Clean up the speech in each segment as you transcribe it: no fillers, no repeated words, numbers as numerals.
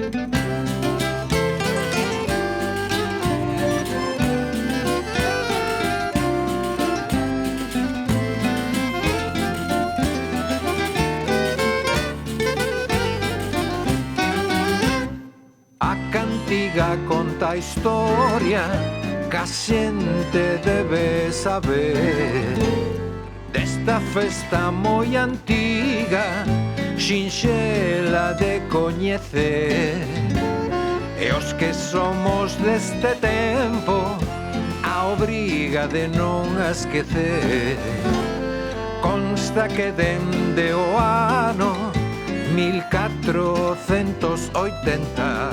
A cantiga conta a historia que a xente debe saber desta festa moi antiga, sinxela de coñecer. E os que somos deste tempo a obriga de non a esquecer. Consta que dende o ano 1480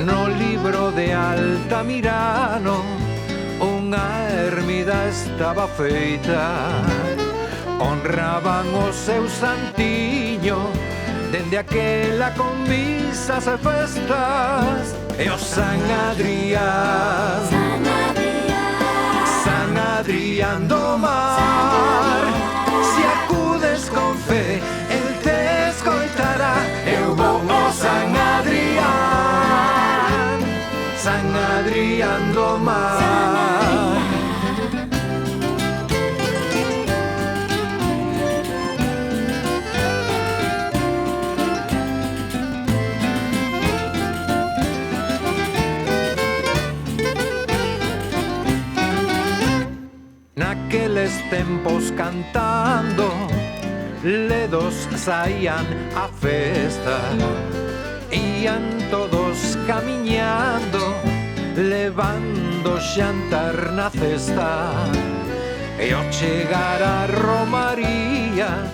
no libro de Altamirano unha ermida estaba feita. Honraban o seu santiño dende aquela con misas e festas. E o San Adrián, San Adrián do mar, se acudes con fe el te escoitará. Eu vou ao San Adrián, San Adrián do mar. Naqueles tempos cantando ledos saían a festa, ian todos camiñando levando xantar na cesta. E ao chegar a Romaría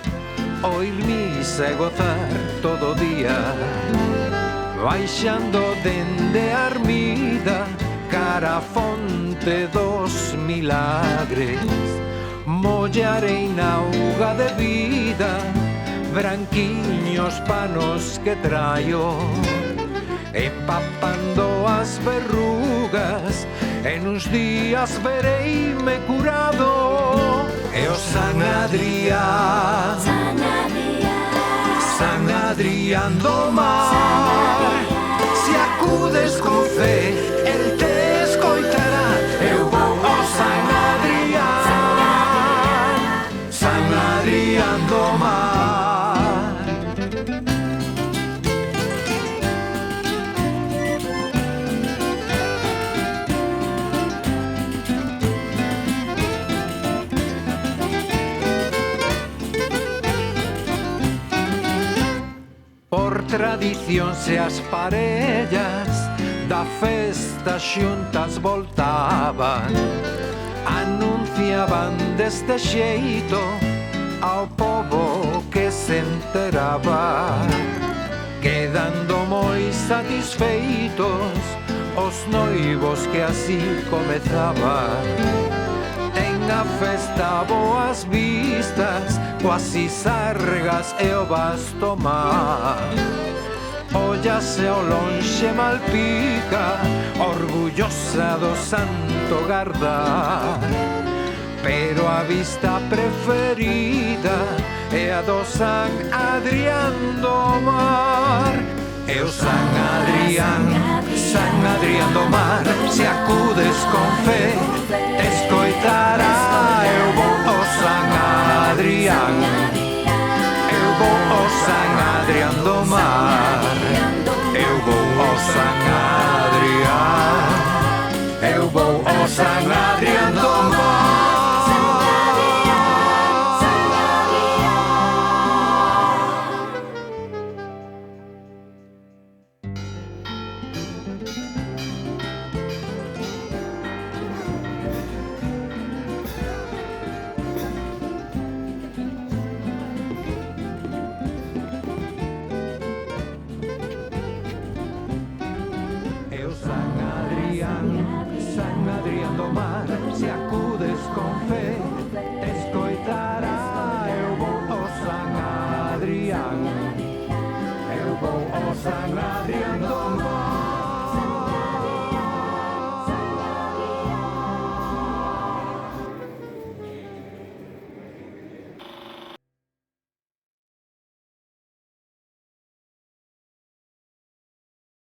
oír misa e gozar todo o día, baixando dende a ermida cara a fonte dos milagres. Mollarei na auga de vida branquiños panos que traio, empapando as verrugas, en uns días vereime curado. E o San Adrián, San Adrián do mar, se acudes con fe el te escoitará. Eu vou ao San Adrián, San Adrián do mar. Por tradición se as parellas da festa xuntas voltaban, anunciaban deste xeito ao pobo que se enteraba, quedando moi satisfeitos os noivos que así comezaban. Ten a festa boas vistas, coas sargas e o vasto mar. Óllase ao lonxe Malpica, orgullosa do santo Gardar, pero a vista preferida é a do San Adrián do mar. E o San Adrián, San Adrián do mar, se acudes con fe te escoitará. Eu vou ao San Adrián, eu vou ao San Adrián do mar, eu vou ao San Adrián, eu vou ao San Adrián do mar. San Adrián do mar, se acudes con fe te escoitará. Eu vou ao San Adrián, eu vou ao San Adrián do mar.